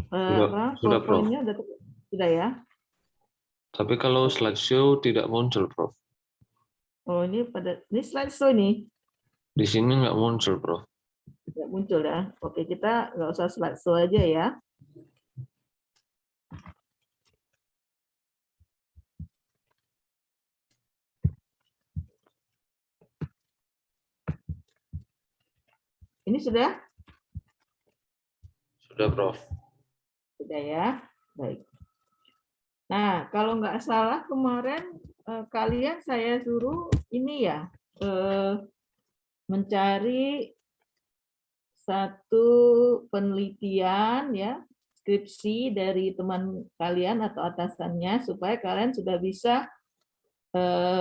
Sudah, Prof. PowerPoint-nya sudah ya. Tapi kalau slideshow tidak muncul, Prof. Oh, ini slideshow nih. Di sini nggak muncul, Prof. Nggak muncul ya. Oke, kita nggak usah slideshow aja ya. Ini sudah? Sudah, Prof. Sudah ya. Baik. Nah, kalau nggak salah kemarin kalian saya suruh ini ya, mencari satu penelitian ya, skripsi dari teman kalian atau atasannya supaya kalian sudah bisa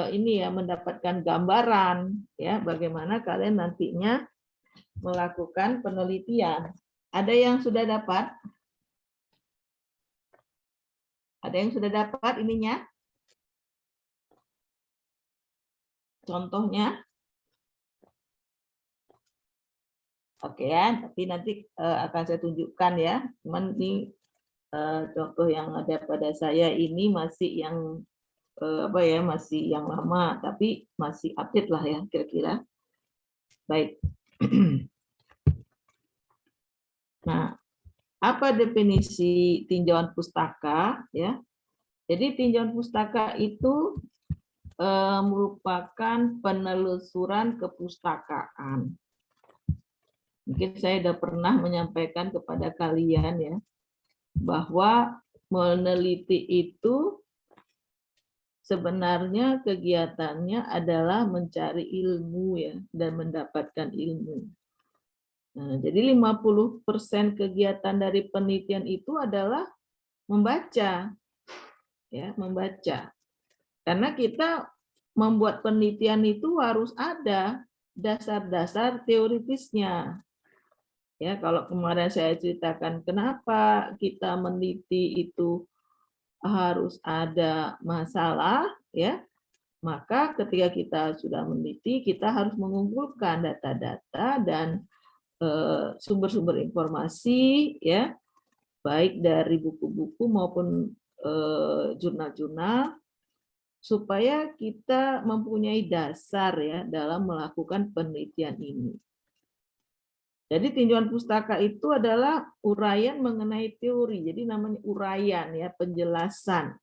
ini ya mendapatkan gambaran ya bagaimana kalian nantinya melakukan penelitian. Ada yang sudah dapat? Ada yang sudah dapat ininya? Contohnya? Oke ya, tapi nanti akan saya tunjukkan ya. Cuman ini contoh yang ada pada saya ini masih yang apa ya, masih yang lama, tapi masih update lah ya kira-kira. Baik. Nah, apa definisi tinjauan pustaka ya? Jadi tinjauan pustaka itu merupakan penelusuran kepustakaan. Mungkin saya sudah pernah menyampaikan kepada kalian ya, bahwa meneliti itu sebenarnya kegiatannya adalah mencari ilmu ya dan mendapatkan ilmu. Nah, jadi 50% kegiatan dari penelitian itu adalah membaca. Ya, membaca. Karena kita membuat penelitian itu harus ada dasar-dasar teoritisnya. Ya, kalau kemarin saya ceritakan kenapa kita meneliti itu harus ada masalah, ya, maka ketika kita sudah meneliti, kita harus mengumpulkan data-data dan sumber-sumber informasi, ya, baik dari buku-buku maupun jurnal-jurnal, supaya kita mempunyai dasar ya dalam melakukan penelitian ini. Jadi tinjauan pustaka itu adalah uraian mengenai teori. Jadi namanya uraian ya, penjelasan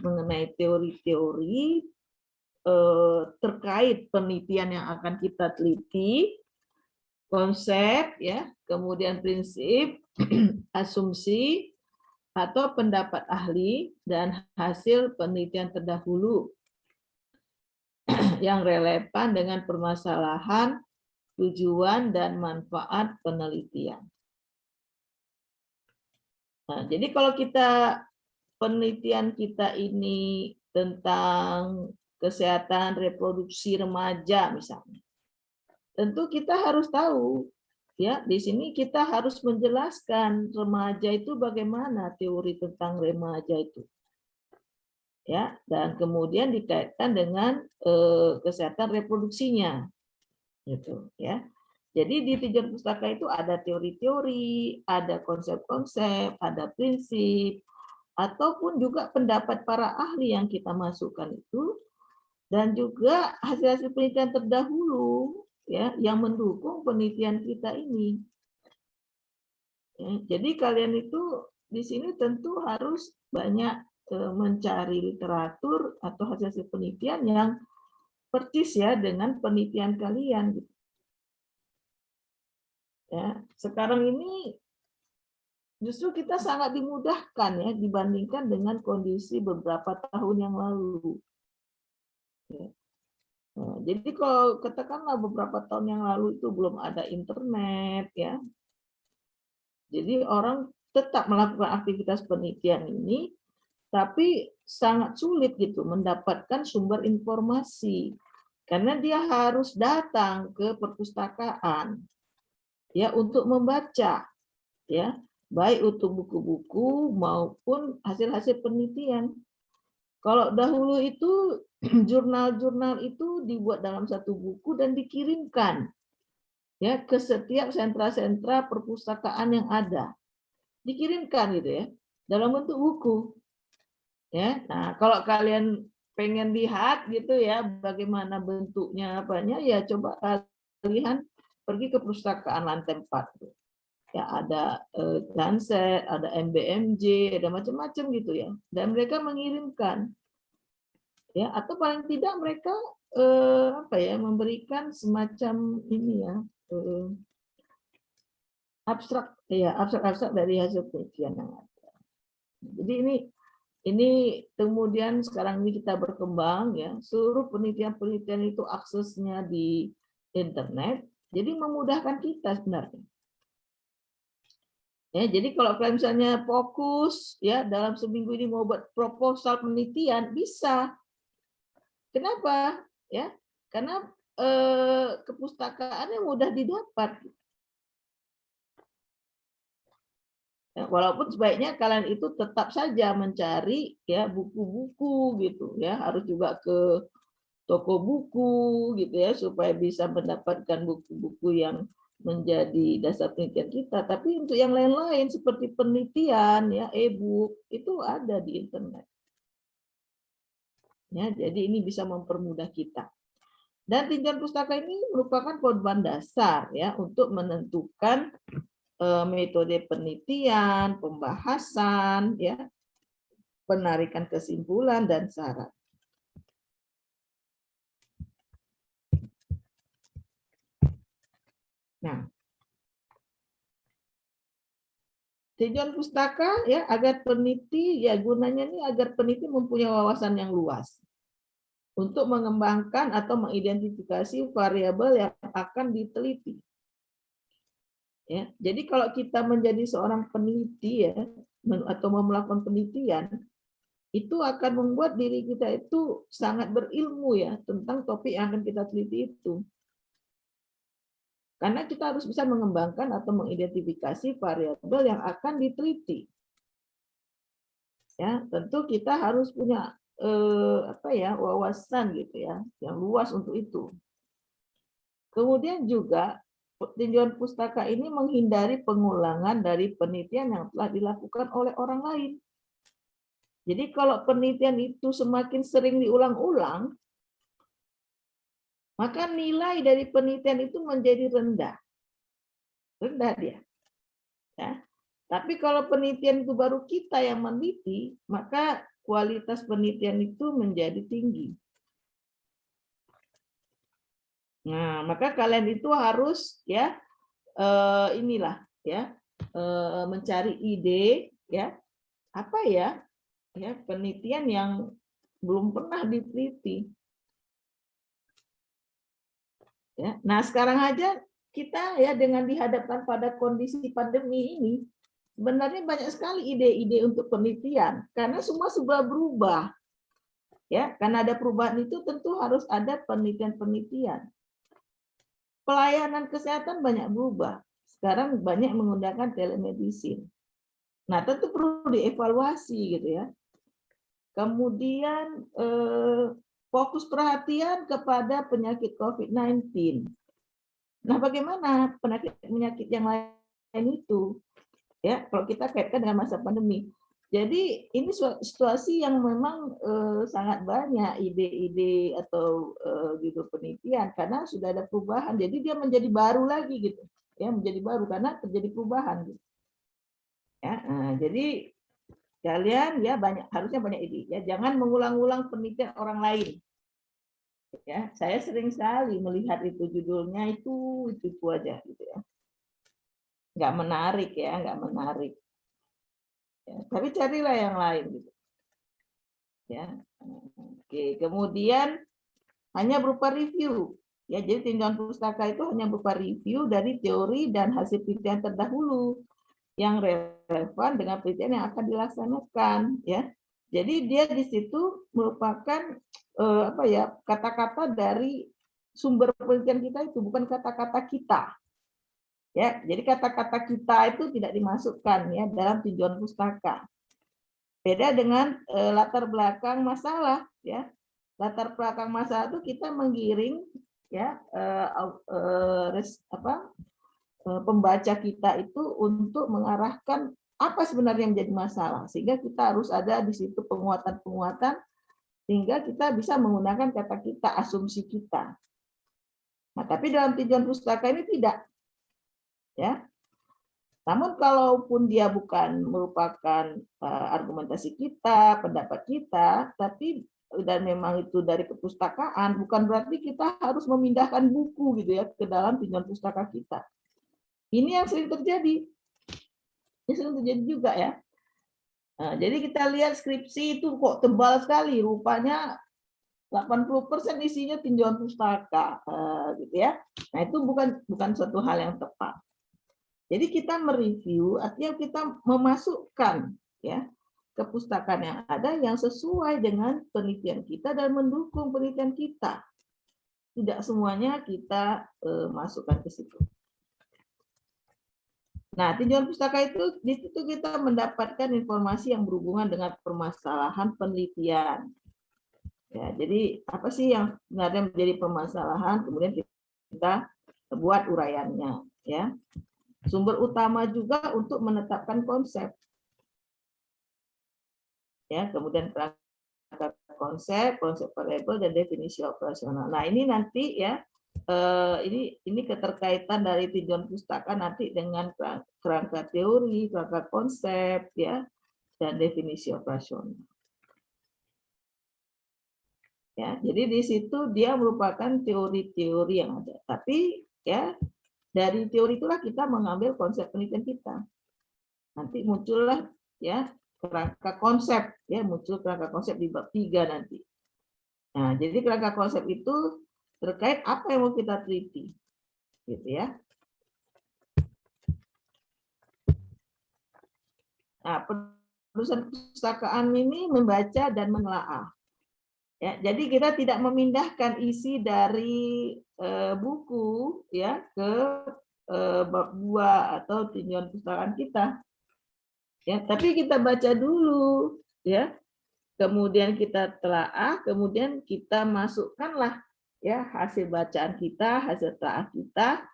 mengenai teori-teori terkait penelitian yang akan kita teliti, konsep ya, kemudian prinsip, asumsi atau pendapat ahli dan hasil penelitian terdahulu yang relevan dengan permasalahan, tujuan, dan manfaat penelitian. Nah, jadi kalau kita penelitian kita ini tentang kesehatan reproduksi remaja misalnya, tentu kita harus tahu ya, di sini kita harus menjelaskan remaja itu bagaimana, teori tentang remaja itu. Ya, dan kemudian dikaitkan dengan kesehatan reproduksinya. Gitu ya. Jadi di tinjauan pustaka itu ada teori-teori, ada konsep-konsep, ada prinsip, ataupun juga pendapat para ahli yang kita masukkan itu, dan juga hasil-hasil penelitian terdahulu ya yang mendukung penelitian kita ini. Ya, jadi kalian itu di sini tentu harus banyak mencari literatur atau hasil-hasil penelitian yang persis ya dengan penelitian kalian. Ya, sekarang ini justru kita sangat dimudahkan ya dibandingkan dengan kondisi beberapa tahun yang lalu. Ya. Nah, jadi kalau katakanlah beberapa tahun yang lalu itu belum ada internet ya, jadi orang tetap melakukan aktivitas penelitian ini, tapi sangat sulit gitu mendapatkan sumber informasi karena dia harus datang ke perpustakaan ya untuk membaca ya, baik untuk buku-buku maupun hasil-hasil penelitian. Kalau dahulu itu jurnal-jurnal itu dibuat dalam satu buku dan dikirimkan ya ke setiap sentra-sentra perpustakaan yang ada. dikirimkan gitu ya dalam bentuk buku. Ya, nah kalau kalian pengen lihat gitu ya bagaimana bentuknya apanya ya coba kalian pergi ke perpustakaan lantai 4. Ya ada Janset, ada MBMJ, ada macam-macam gitu ya. Dan mereka mengirimkan ya atau paling tidak mereka apa ya memberikan semacam ini ya abstrak dari hasil penelitian yang ada. Jadi ini kemudian sekarang ini kita berkembang ya, seluruh penelitian-penelitian itu aksesnya di internet, jadi memudahkan kita sebenarnya. Ya, jadi kalau kalian misalnya fokus ya dalam seminggu ini mau buat proposal penelitian bisa. Kenapa? Ya, karena kepustakaannya mudah didapat. Ya, walaupun sebaiknya kalian itu tetap saja mencari ya buku-buku gitu ya, harus juga ke toko buku gitu ya supaya bisa mendapatkan buku-buku yang menjadi dasar penelitian kita. Tapi untuk yang lain-lain seperti penelitian ya e-book itu ada di internet. Ya, jadi ini bisa mempermudah kita. Dan tinjauan pustaka ini merupakan korban dasar ya untuk menentukan metode penelitian, pembahasan, ya, penarikan kesimpulan dan syarat. Nah, tinjauan pustaka ya agar peneliti ya gunanya ini agar peneliti mempunyai wawasan yang luas untuk mengembangkan atau mengidentifikasi variabel yang akan diteliti. Ya, jadi kalau kita menjadi seorang peneliti ya atau melakukan penelitian itu akan membuat diri kita itu sangat berilmu ya tentang topik yang akan kita teliti itu. Karena kita harus bisa mengembangkan atau mengidentifikasi variabel yang akan diteliti. Ya, tentu kita harus punya wawasan gitu ya yang luas untuk itu. Kemudian juga tinjauan pustaka ini menghindari pengulangan dari penelitian yang telah dilakukan oleh orang lain. Jadi kalau penelitian itu semakin sering diulang-ulang, maka nilai dari penelitian itu menjadi rendah. Rendah dia. Ya. Tapi kalau penelitian itu baru kita yang meneliti, maka kualitas penelitian itu menjadi tinggi. Nah, maka kalian itu harus ya mencari ide ya apa ya penelitian yang belum pernah diteliti. Ya. Nah, sekarang aja kita ya dengan dihadapkan pada kondisi pandemi ini sebenarnya banyak sekali ide-ide untuk penelitian karena semua sudah berubah. Ya, karena ada perubahan itu tentu harus ada penelitian-penelitian. Pelayanan kesehatan banyak berubah. Sekarang banyak menggunakan telemedicine. Nah, tentu perlu dievaluasi gitu ya. Kemudian fokus perhatian kepada penyakit COVID-19. Nah, bagaimana penyakit yang lain itu? Ya, kalau kita kaitkan dengan masa pandemi. Jadi ini situasi yang memang sangat banyak ide-ide atau gitu penelitian karena sudah ada perubahan. Jadi dia menjadi baru lagi gitu. Ya, menjadi baru karena terjadi perubahan gitu. Ya, jadi kalian ya harusnya banyak ide ya. Jangan mengulang-ulang penelitian orang lain. Ya, saya sering sekali melihat itu judulnya itu aja gitu ya. Nggak menarik ya, nggak menarik. Ya, tapi carilah yang lain gitu. Ya. Oke, kemudian hanya berupa review. Ya, jadi tinjauan pustaka itu hanya berupa review dari teori dan hasil penelitian terdahulu yang relevan dengan penelitian yang akan dilaksanakan, ya. Jadi dia di situ merupakan kata-kata dari sumber penelitian kita itu bukan kata-kata kita. Ya, jadi kata-kata kita itu tidak dimasukkan ya dalam tinjauan pustaka. Beda dengan latar belakang masalah ya. Latar belakang masalah itu kita menggiring ya pembaca kita itu untuk mengarahkan apa sebenarnya yang menjadi masalah, sehingga kita harus ada di situ penguatan-penguatan sehingga kita bisa menggunakan kata kita, asumsi kita. Nah, tapi dalam tinjauan pustaka ini tidak, ya. Namun kalaupun dia bukan merupakan argumentasi kita, pendapat kita, tapi dan memang itu dari perpustakaan, bukan berarti kita harus memindahkan buku gitu ya ke dalam tinjauan pustaka kita. Ini yang sering terjadi. Ini sering terjadi juga ya. Nah, jadi kita lihat skripsi itu kok tebal sekali, rupanya 80% isinya tinjauan pustaka, gitu ya. Nah, itu bukan suatu hal yang tepat. Jadi kita mereview, artinya kita memasukkan ya kepustakaan yang ada yang sesuai dengan penelitian kita dan mendukung penelitian kita. Tidak semuanya kita masukkan ke situ. Nah, tinjauan pustaka itu di situ kita mendapatkan informasi yang berhubungan dengan permasalahan penelitian. Ya, jadi apa sih yang sebenarnya menjadi permasalahan? Kemudian kita buat uraiannya, ya. Sumber utama juga untuk menetapkan konsep. Ya, kemudian konsep variabel dan definisi operasional. Nah, ini nanti ya ini keterkaitan dari tinjauan pustaka nanti dengan kerangka teori, kerangka konsep ya dan definisi operasional. Ya, jadi di situ dia merupakan teori-teori yang ada. Tapi ya dari teori itulah kita mengambil konsep penelitian kita. Nanti muncullah ya kerangka konsep, ya muncul kerangka konsep di bab 3 nanti. Nah, jadi kerangka konsep itu terkait apa yang mau kita teliti, gitu ya. Nah, penulisan perpustakaan ini membaca dan menelaah. Ya, jadi kita tidak memindahkan isi dari buku ya ke bab 2 atau tinjauan perpustakaan kita. Ya, tapi kita baca dulu ya. Kemudian kita telaah, kemudian kita masukkanlah ya hasil bacaan kita, hasil telaah kita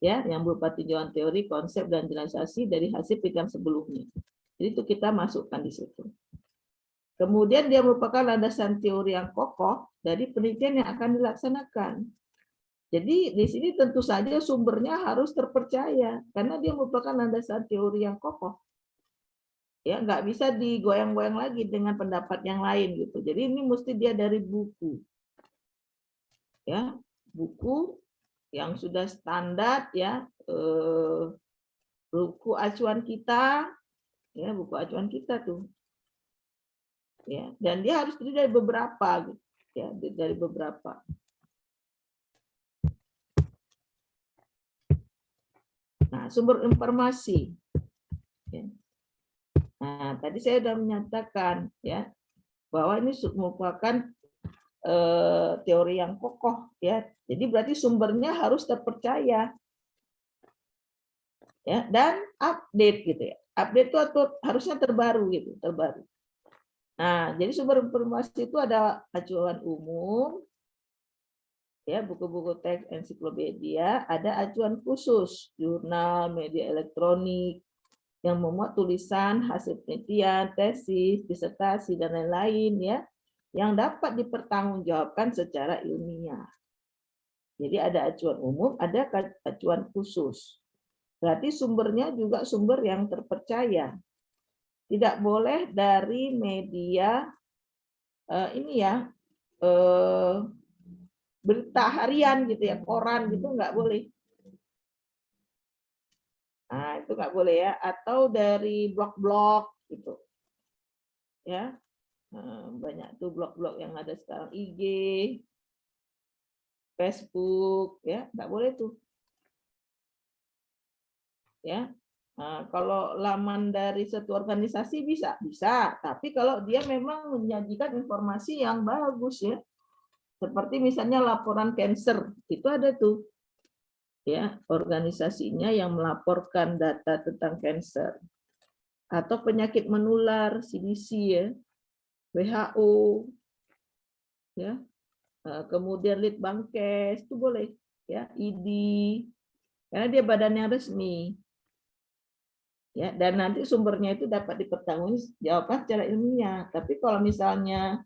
ya yang berupa tinjauan teori, konsep dan generalisasi dari hasil penelitian sebelumnya. Jadi itu kita masukkan di situ. Kemudian dia merupakan landasan teori yang kokoh dari penelitian yang akan dilaksanakan. Jadi di sini tentu saja sumbernya harus terpercaya karena dia merupakan landasan teori yang kokoh. Ya, nggak bisa digoyang-goyang lagi dengan pendapat yang lain gitu. Jadi ini mesti dia dari buku. Ya, buku yang sudah standar ya, buku acuan kita ya, buku acuan kita tuh. Ya, dan dia harus terdiri dari beberapa gitu. Ya, dari beberapa. Nah, sumber informasi. Ya. Nah, tadi saya sudah menyatakan ya bahwa ini merupakan teori yang kokoh ya. Jadi berarti sumbernya harus terpercaya. Ya, dan update gitu ya. Update itu harusnya terbaru gitu, terbaru. Nah, jadi sumber informasi itu ada acuan umum ya, buku-buku teks ensiklopedia, ada acuan khusus, jurnal, media elektronik, yang memuat tulisan, hasil penelitian, tesis, disertasi, dan lain-lain ya, yang dapat dipertanggungjawabkan secara ilmiah. Jadi ada acuan umum, ada acuan khusus. Berarti sumbernya juga sumber yang terpercaya. Tidak boleh dari media ini ya berita harian gitu ya, koran gitu nggak boleh. Nah, itu nggak boleh ya, atau dari blog-blog gitu. Ya. Banyak tuh blog-blog yang ada sekarang, IG, Facebook, ya nggak boleh tuh. Ya, nah, kalau laman dari satu organisasi bisa, tapi kalau dia memang menyajikan informasi yang bagus ya, seperti misalnya laporan cancer itu ada tuh, ya organisasinya yang melaporkan data tentang cancer atau penyakit menular CDC ya, WHO, ya. Kemudian Litbangkes itu boleh ya, ID karena dia badan yang resmi Ya, dan nanti sumbernya itu dapat dipertanggungjawabkan secara ilmiah. Tapi kalau misalnya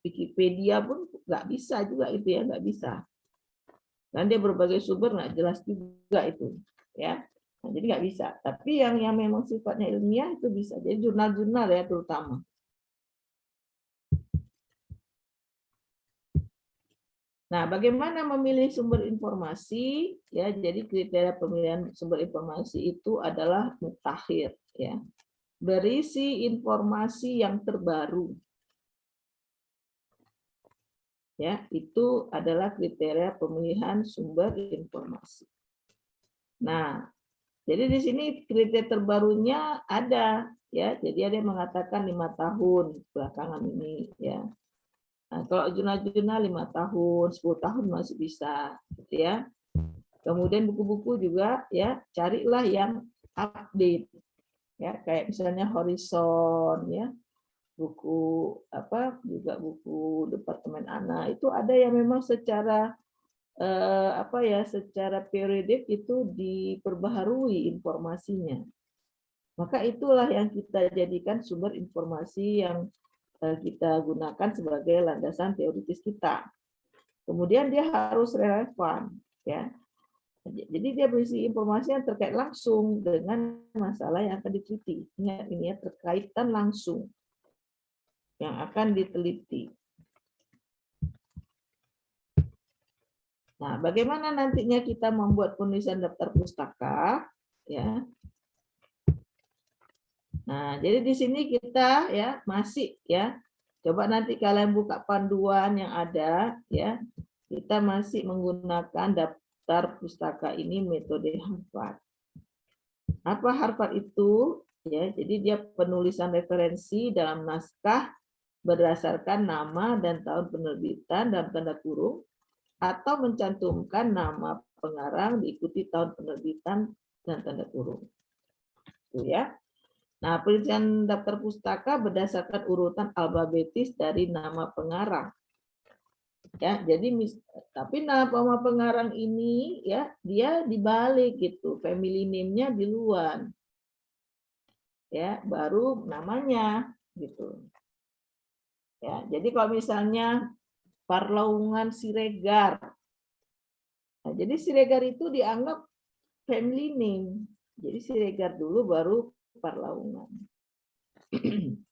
Wikipedia pun nggak bisa juga itu ya, nggak bisa. Dan dia berbagai sumber nggak jelas juga itu, ya. Nah, jadi nggak bisa. Tapi yang memang sifatnya ilmiah itu bisa. Jadi jurnal-jurnal ya terutama. Nah, bagaimana memilih sumber informasi? Ya, jadi kriteria pemilihan sumber informasi itu adalah mutakhir, ya. Berisi informasi yang terbaru. Ya, itu adalah kriteria pemilihan sumber informasi. Nah, jadi di sini kriteria terbarunya ada, ya. Jadi ada yang mengatakan 5 tahun belakangan ini, ya. Nah, kalau jurnal-jurnal 5 tahun, 10 tahun masih bisa, gitu ya. Kemudian buku-buku juga ya, carilah yang update. Ya, kayak misalnya Horizon ya. Buku apa juga buku Departemen Anak itu ada yang memang secara secara periodik itu diperbaharui informasinya. Maka itulah yang kita jadikan sumber informasi yang kita gunakan sebagai landasan teoritis kita. Kemudian dia harus relevan, ya. Jadi dia berisi informasi yang terkait langsung dengan masalah yang akan diteliti. Ingat ini ya, terkaitan langsung yang akan diteliti. Nah, bagaimana nantinya kita membuat penulisan daftar pustaka, ya. Nah, jadi di sini kita ya masih ya. Coba nanti kalian buka panduan yang ada ya. Kita masih menggunakan daftar pustaka ini metode Harvard. Apa Harvard itu? Ya, jadi dia penulisan referensi dalam naskah berdasarkan nama dan tahun penerbitan dalam tanda kurung atau mencantumkan nama pengarang diikuti tahun penerbitan dan tanda kurung. Itu ya. Nah, penelitian daftar pustaka berdasarkan urutan alfabetis dari nama pengarang. Ya, jadi tapi nama pengarang ini ya dia dibalik gitu, family name-nya di luar. Ya, baru namanya gitu. Ya, jadi kalau misalnya Parlaungan Siregar. Nah, jadi Siregar itu dianggap family name. Jadi Siregar dulu baru Parlaungan.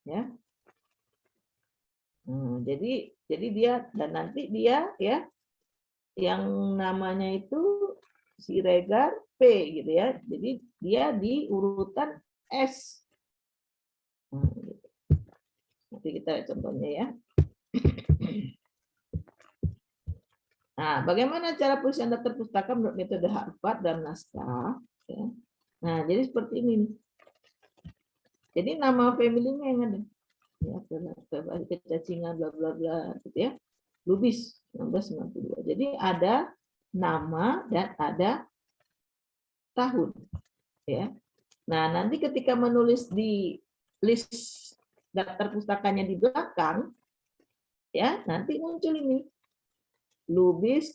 Ya. Jadi dia dan nanti dia ya yang namanya itu Siregar P gitu ya. Jadi dia di urutan S. Gitu. Nanti kita lihat contohnya ya. Nah, bagaimana cara penulisan daftar pustaka menurut metode Harvard dan naskah? Ya. Nah, jadi seperti ini. Jadi nama family-nya yang ada. Ya, kecacingan bla bla bla gitu ya. Lubis 1992. Jadi ada nama dan ada tahun ya. Nah, nanti ketika menulis di list daftar pustakanya di belakang ya, nanti muncul ini Lubis,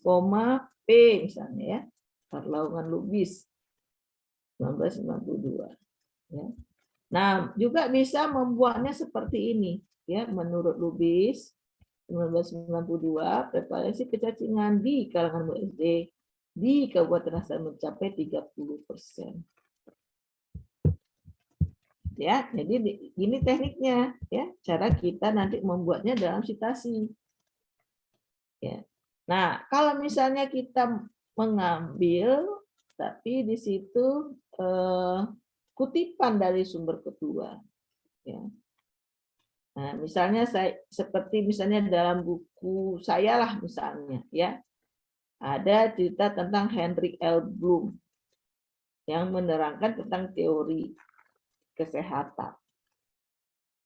P misalnya ya. Parlaungan Lubis 1992 ya. Nah, juga bisa membuatnya seperti ini ya, menurut Lubis 1992 prevalensi kecacingan di kalangan SD di Kabupaten Asal mencapai 30%. Ya, jadi ini tekniknya ya, cara kita nanti membuatnya dalam citasi. Ya. Nah, kalau misalnya kita mengambil tapi di situ kutipan dari sumber kedua ya. Nah, misalnya seperti misalnya dalam buku saya lah misalnya ya. Ada cerita tentang Hendrik L. Bloom yang menerangkan tentang teori kesehatan.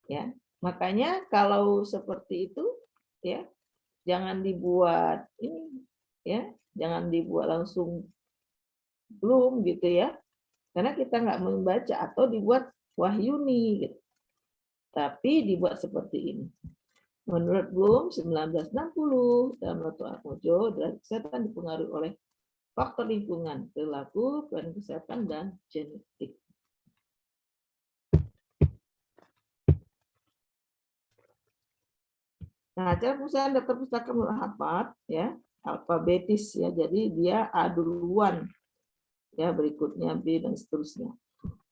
Ya, makanya kalau seperti itu ya, jangan dibuat ini ya, jangan dibuat langsung Bloom gitu ya. Karena kita nggak membaca atau dibuat Wahyuni gitu. Tapi dibuat seperti ini. Menurut Bloom 1960 dalam Noto Atmojo, kesehatan dipengaruhi oleh faktor lingkungan, perilaku, pelayanan kesehatan, dan genetik. Nah, cara perusahaan daftar pustaka menurut Harvard ya, alfabetis ya. Jadi dia A duluan ya, berikutnya B dan seterusnya.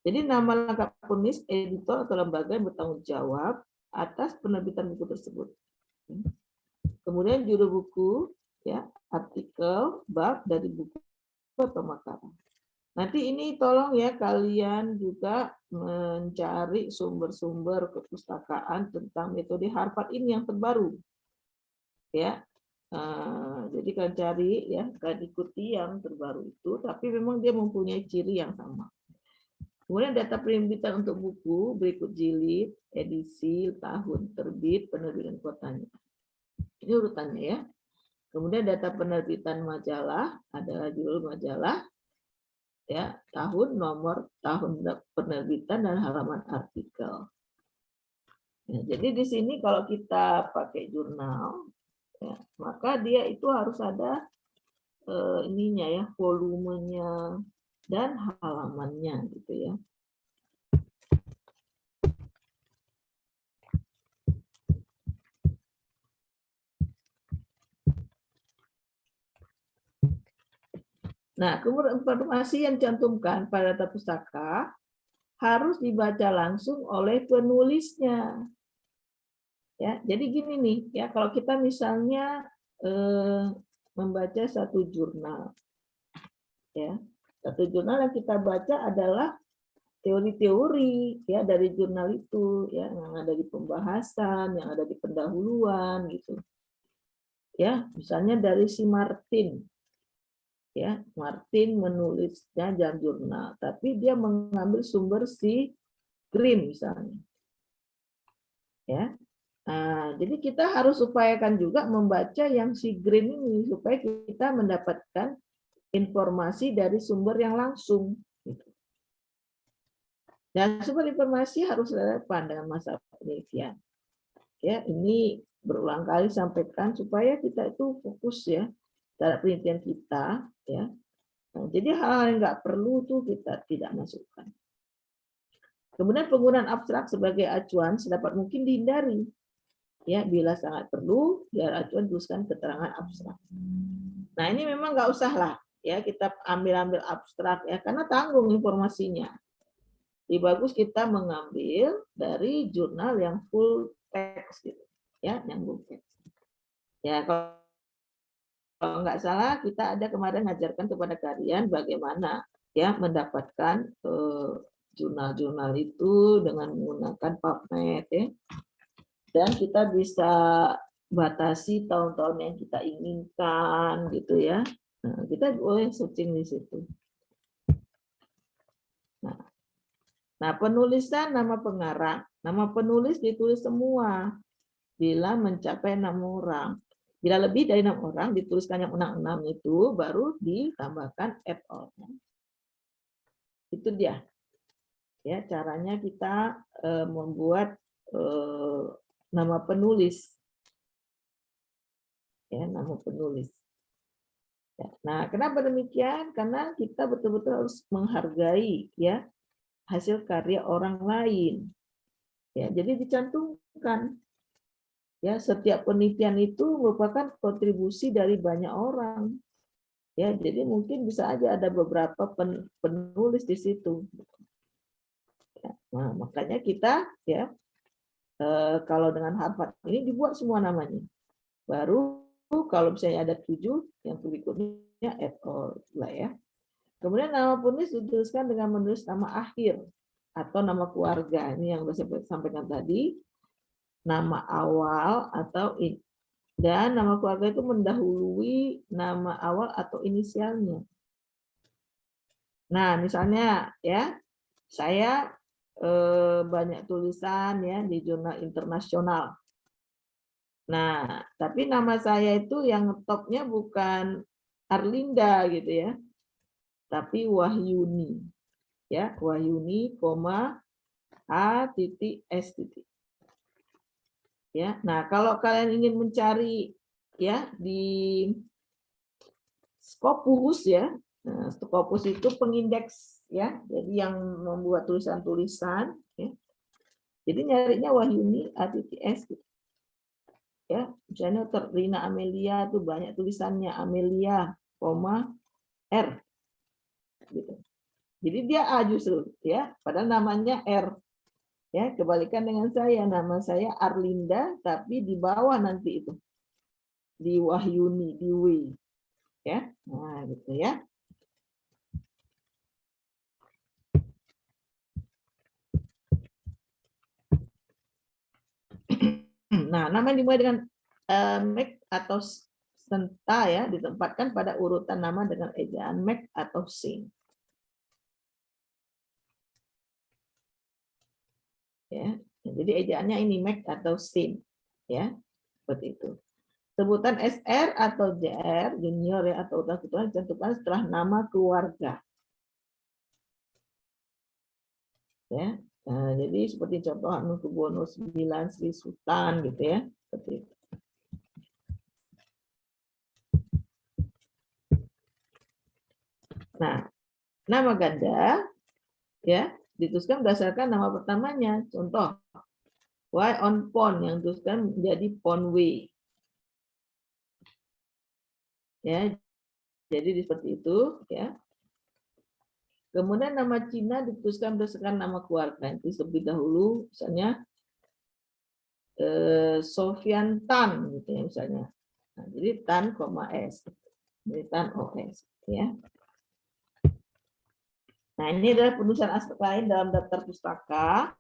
Jadi nama lengkap penulis, editor atau lembaga yang bertanggung jawab atas penerbitan buku tersebut. Kemudian judul buku ya, artikel, bab dari buku atau makalah. Nanti ini tolong ya kalian juga mencari sumber-sumber kepustakaan tentang metode Harvard ini yang terbaru. Ya, jadi kalian cari ya, kalian ikuti yang terbaru itu, tapi memang dia mempunyai ciri yang sama. Kemudian data penerbitan untuk buku berikut jilid, edisi, tahun terbit, penerbitan kotanya. Ini urutannya ya. Kemudian data penerbitan majalah adalah judul majalah, ya, tahun, nomor tahun penerbitan, dan halaman artikel. Ya, jadi di sini kalau kita pakai jurnal, ya, maka dia itu harus ada ininya ya, volumenya dan halamannya gitu ya. Nah, kemudian informasi yang dicantumkan pada data pustaka harus dibaca langsung oleh penulisnya. Ya, jadi gini nih, ya kalau kita misalnya membaca satu jurnal, ya satu jurnal yang kita baca adalah teori-teori ya dari jurnal itu, ya yang ada di pembahasan, yang ada di pendahuluan gitu. Ya, misalnya dari si Martin. Ya, Martin menulisnya dalam jurnal, tapi dia mengambil sumber si Green misalnya. Ya. Nah, jadi kita harus upayakan juga membaca yang si Green ini supaya kita mendapatkan informasi dari sumber yang langsung. Dan sumber informasi harus relevan dengan masa penelitian. Ya, ini berulang kali sampaikan supaya kita itu fokus ya terhadap penelitian kita ya. Nah, jadi hal-hal yang nggak perlu tuh kita tidak masukkan. Kemudian penggunaan abstrak sebagai acuan sedapat mungkin dihindari. Ya, bila sangat perlu, biar acuan tuliskan keterangan abstrak. Nah, ini memang nggak usah lah ya kita ambil abstrak ya karena tanggung informasinya. Lebih bagus kita mengambil dari jurnal yang full text gitu. Ya, yang full text. Ya, kalau nggak salah kita ada kemarin mengajarkan kepada kalian bagaimana ya mendapatkan jurnal-jurnal itu dengan menggunakan PubMed ya. Dan kita bisa batasi tahun-tahun yang kita inginkan gitu ya. Nah, kita boleh searching di situ. Nah, penulisan nama pengarang, nama penulis ditulis semua bila mencapai 6 orang. Bila lebih dari 6 orang, dituliskan yang 6 itu, baru ditambahkan add all. Itu dia. Ya, caranya kita membuat nama penulis. Ya, nama penulis. Ya. Nah, kenapa demikian? Karena kita betul-betul harus menghargai ya hasil karya orang lain. Ya, jadi dicantumkan. Ya, setiap penelitian itu merupakan kontribusi dari banyak orang. Ya, jadi mungkin bisa aja ada beberapa penulis di situ. Ya, nah, makanya kita ya kalau dengan Harvard ini dibuat semua namanya. Baru kalau misalnya ada 7, yang berikutnya add all lah ya. Kemudian nama penulis dituliskan dengan menulis nama akhir atau nama keluarga. Ini yang sudah saya sampaikan tadi. Nama awal atau dan nama keluarga itu mendahului nama awal atau inisialnya. Nah, misalnya ya, saya banyak tulisan ya di jurnal internasional. Nah, tapi nama saya itu yang topnya bukan Arlinda gitu ya, tapi Wahyuni. Ya, Wahyuni, A.S. Ya, nah kalau kalian ingin mencari ya di Scopus ya. Nah, Scopus itu pengindeks ya, jadi yang membuat tulisan-tulisan. Ya. Jadi nyarinya Wahyuni ATTS gitu. Ya, misalnya Rina Amelia tuh banyak tulisannya Amelia, R gitu. Jadi dia A justru ya, padahal namanya R. Ya, kebalikan dengan saya, nama saya Arlinda tapi di bawah nanti itu di Wahyuni, di W ya. Nah, gitu ya. Nah, nama yang dimulai dengan Mac atau Senta ya ditempatkan pada urutan nama dengan ejaan Mac atau Sing. Ya, jadi ejaannya ini Mac atau Sin, ya seperti itu. Sebutan SR atau JR junior ya atau urutan keturunan ditentukan setelah nama keluarga. Ya, nah, jadi seperti contoh Hamengkubuwono IX Sri Sultan gitu ya, seperti itu. Nah, nama ganda ya dituliskan berdasarkan nama pertamanya. Contoh, Y on Pon yang dituliskan menjadi Pon W. Ya, jadi seperti itu ya. Kemudian nama Cina dituliskan berdasarkan nama keluarga. Itu lebih dahulu, misalnya Sofian Tan gitu ya misalnya. Nah, jadi Tan, S. Jadi Tan OS ya. Nah, ini adalah penulisan aspek lain dalam daftar pustaka.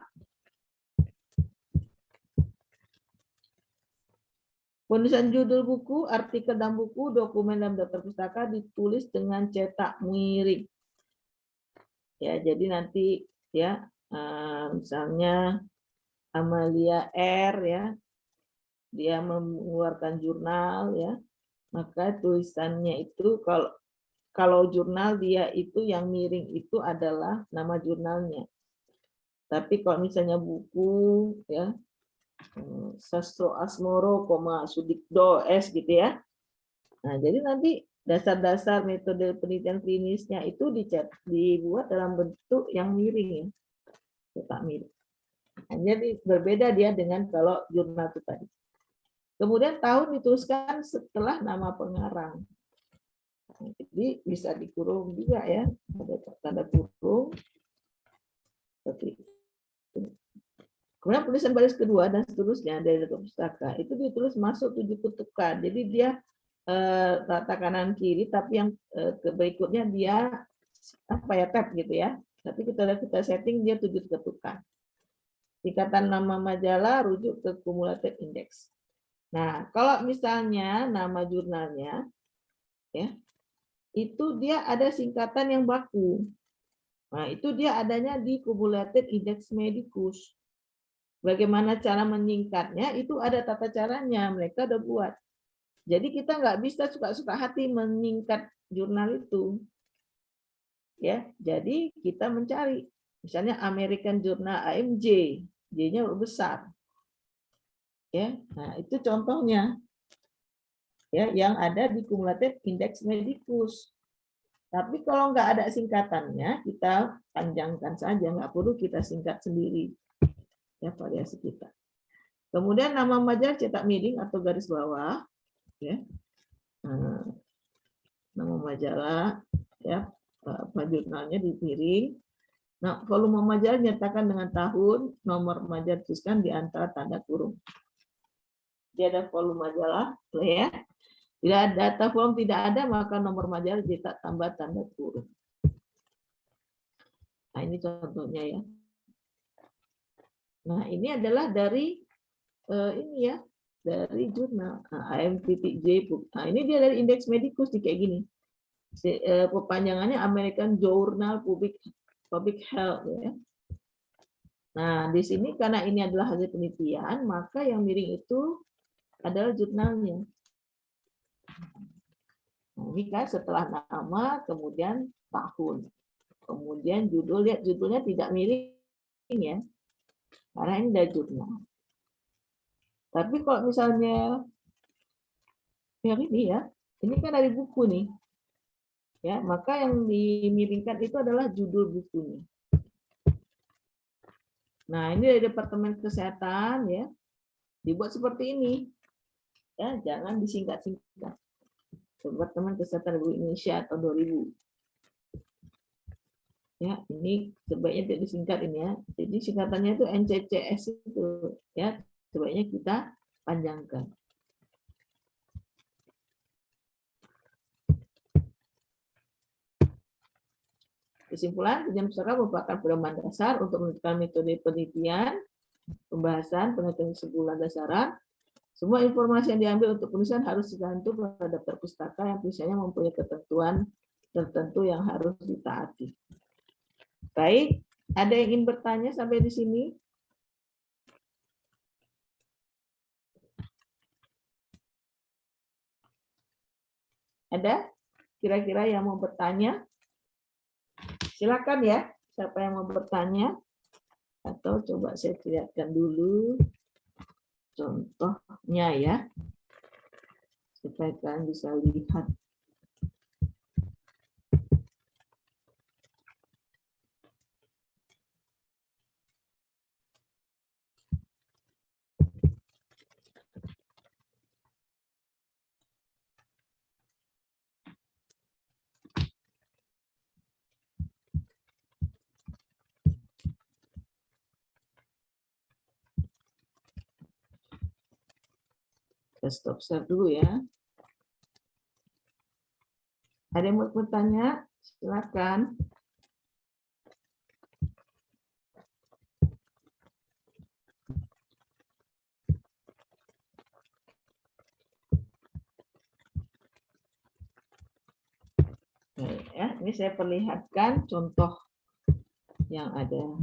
Penulisan judul buku, artikel dalam buku, dokumen dalam daftar pustaka ditulis dengan cetak miring. Ya, jadi nanti ya misalnya Amalia R ya, dia mengeluarkan jurnal ya, maka tulisannya itu kalau jurnal dia itu yang miring itu adalah nama jurnalnya. Tapi kalau misalnya buku ya Sastro Asmoro, Sudikdo S gitu ya. Nah, jadi nanti dasar-dasar metode penelitian klinisnya itu dibuat dalam bentuk yang miring ya. Cetak miring. Nah, jadi berbeda dia dengan kalau jurnal itu tadi. Kemudian tahun dituliskan setelah nama pengarang. Jadi bisa dikurung juga ya, ada tanda kurung seperti itu. Kemudian penulisan baris kedua dan seterusnya dari daftar pustaka itu ditulis masuk 7 ketukan. Jadi dia rata kanan kiri, tapi yang berikutnya dia apa ya tab gitu ya. Tapi kita setting dia 7 ketukan. Tingkatan nama majalah rujuk ke cumulative index. Nah, kalau misalnya nama jurnalnya ya itu dia ada singkatan yang baku. Nah, itu dia adanya di cumulative index medicus. Bagaimana cara menyingkatnya itu ada tata caranya, mereka udah buat. Jadi kita nggak bisa suka-suka hati menyingkat jurnal itu. Ya, jadi kita mencari misalnya American Journal AMJ, J-nya besar. Ya, nah itu contohnya. Ya, yang ada di cumulative index medicus. Tapi kalau nggak ada singkatannya, kita panjangkan saja, nggak perlu kita singkat sendiri. Ya, variasi kita. Kemudian nama majalah cetak miring atau garis bawah, ya. Nama majalah, ya, jurnalnya di miring. Nah, volume majalah dinyatakan dengan tahun, nomor majalah dituliskan di antara tanda kurung. Dia ada volume majalah, ya. Bila data volume tidak ada, maka nomor majalah cetak tambah tanda kurung. Nah, ini contohnya ya. Nah, ini adalah dari ini ya, dari jurnal AM.J. Nah, ini dia dari indeks medicus kayak gini. Perpanjangannya American Journal Public Health ya. Nah, di sini karena ini adalah hasil penelitian, maka yang miring itu adalah jurnalnya. Nah, ini kan setelah nama, kemudian tahun. Kemudian judul, lihat judulnya tidak miring ya. Karena ini dari jurnal. Tapi kalau misalnya yang ini ya, ini kan dari buku nih. Ya, maka yang dimiringkan itu adalah judul bukunya. Nah, ini dari Departemen Kesehatan ya, dibuat seperti ini. Ya, jangan disingkat-singkat. Departemen Kesehatan Republik Indonesia atau 2000. Ya, ini sebaiknya tidak disingkat ini ya. Jadi singkatannya itu NCCS itu ya, sebaiknya kita panjangkan. Kesimpulan, kajian pustaka merupakan pedoman dasar untuk menentukan metode penelitian, pembahasan, penelitian kesimpulan dasaran. Semua informasi yang diambil untuk penulisan harus dicantum pada daftar pustaka yang tulisannya mempunyai ketentuan tertentu yang harus ditaati. Baik, ada yang ingin bertanya sampai di sini? Ada kira-kira yang mau bertanya? Silakan ya, siapa yang mau bertanya? Atau coba saya lihatkan dulu contohnya ya, supaya kalian bisa lihat. Kita stop share dulu ya. Ada yang mau bertanya? Silakan. Baik, ya, ini saya perlihatkan contoh yang ada.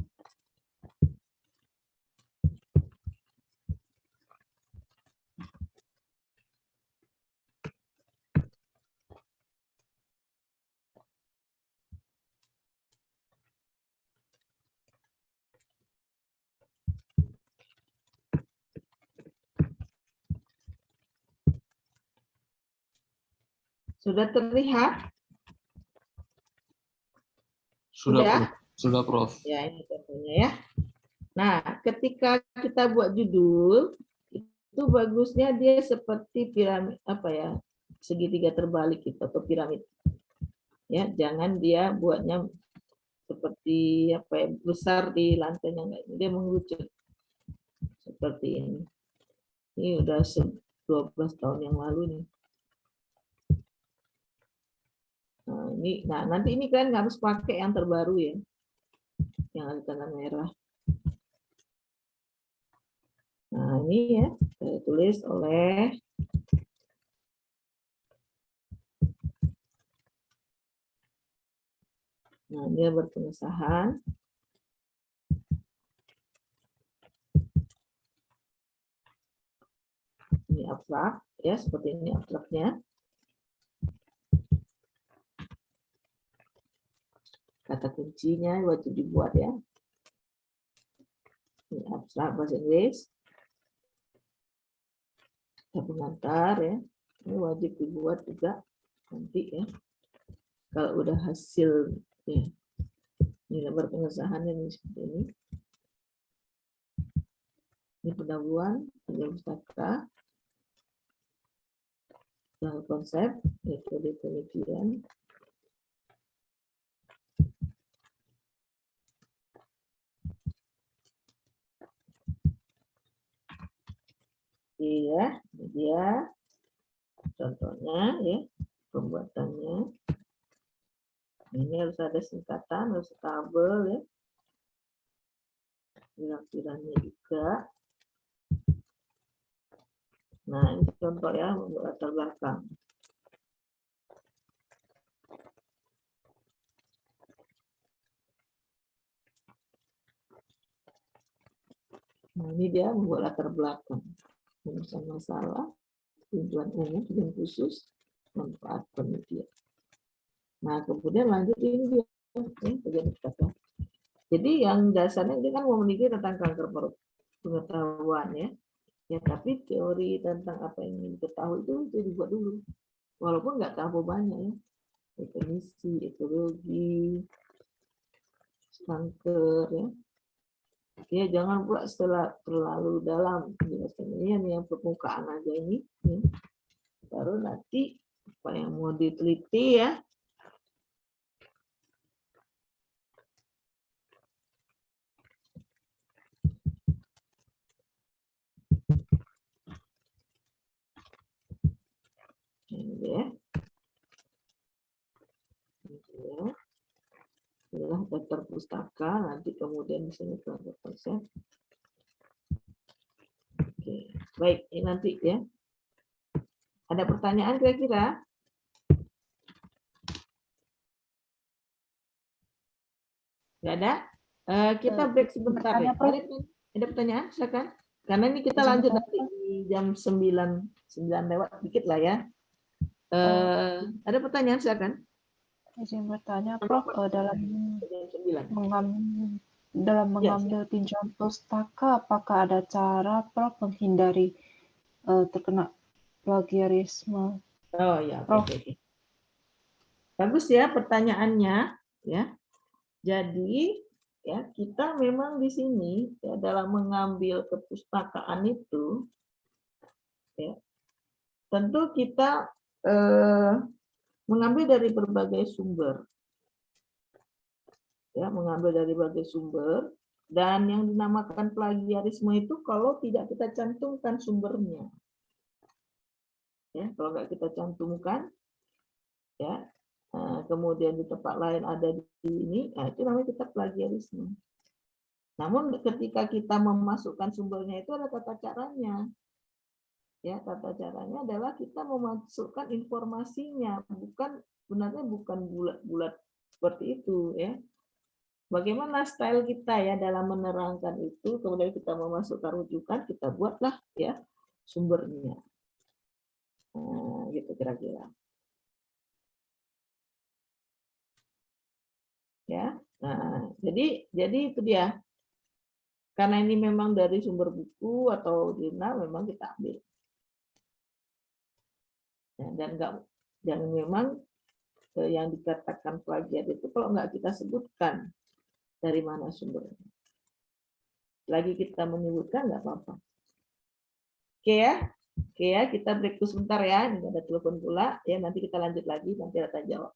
Sudah terlihat? Sudah, Prof. Ya, ini contohnya ya. Nah, ketika kita buat judul, itu bagusnya dia seperti piramid apa ya, segitiga terbalik gitu atau piramid. Ya, jangan dia buatnya seperti apa ya, besar di lantainya enggak, dia mengerucut seperti ini. Ini udah 12 tahun yang lalu nih. Nah, nanti ini kan harus pakai yang terbaru ya, yang ada tanda merah. Nah, ini ya, saya tulis oleh nah, dia berpengesahan. Ini abstrak, ya, seperti ini abstraknya. Kata kuncinya wajib dibuat ya. Ini abstrak bahasa Inggris. Kata pengantar ya. Ini wajib dibuat juga nanti ya. Kalau udah hasil ya. Ini lembar pengesahannya ini seperti ini. Ini pendahuluan, kajian pustaka. Nah, konsep metode penelitian. Iya, ini dia contohnya ya, pembuatannya. Ini harus ada singkatan, harus tabel ya. Lampirannya juga. Nah, ini contoh ya, membuat latar belakang. Nah, ini dia membuat latar belakang. Penulisan masalah, tujuan umum, tujuan khusus, manfaat penelitian. Nah, kemudian lanjut ini dia. Jadi yang dasarnya ini kan memiliki tentang kanker perut, pengetahuan ya. Ya, tapi teori tentang apa yang ingin diketahui itu dibuat dulu. Walaupun nggak terlalu banyak ya. definisi, ekologi, kanker, ya. Ya, jangan pula setelah terlalu dalam penjelasan ini, yang permukaan aja ini. Ya. Baru nanti apa yang mau diteliti ya. Ini ya. Inilah daftar pustaka, nanti kemudian di sini kelompok konsep. Oke, baik, ini nanti ya. Ada pertanyaan kira-kira? Nggak ada? Kita break sebentar ya. Ada pertanyaan? Silakan. Karena ini kita lanjut nanti di jam 9 lewat dikit lah ya. Ada pertanyaan? Silakan. Izin bertanya, Prof, dalam mengambil pinjam pustaka, apakah ada cara Prof menghindari terkena plagiarisme? Oh ya, oke. Bagus ya pertanyaannya, ya. Jadi ya kita memang di sini ya dalam mengambil kepustakaan itu, ya, tentu kita mengambil dari berbagai sumber. Ya, mengambil dari berbagai sumber, dan yang dinamakan plagiarisme itu kalau tidak kita cantumkan sumbernya. Ya, kalau nggak kita cantumkan, ya, kemudian di tempat lain ada di ini, nah itu namanya kita plagiarisme. Namun ketika kita memasukkan sumbernya itu ada tata caranya. Ya, tata caranya adalah kita memasukkan informasinya, sebenarnya bukan bulat-bulat seperti itu, ya. Bagaimana style kita ya dalam menerangkan itu, kemudian kita memasukkan rujukan, kita buatlah ya sumbernya. Nah, gitu kira-kira. Ya. Nah, jadi itu dia. Karena ini memang dari sumber buku atau jurnal, memang kita ambil. Ya, dan memang yang dikatakan plagiat itu kalau nggak kita sebutkan dari mana sumbernya. Lagi kita menyebutkan nggak apa-apa. Oke ya. Oke ya, kita break sebentar ya. Ini ada telepon pula. Ya, nanti kita lanjut lagi, nanti ada tanya jawab.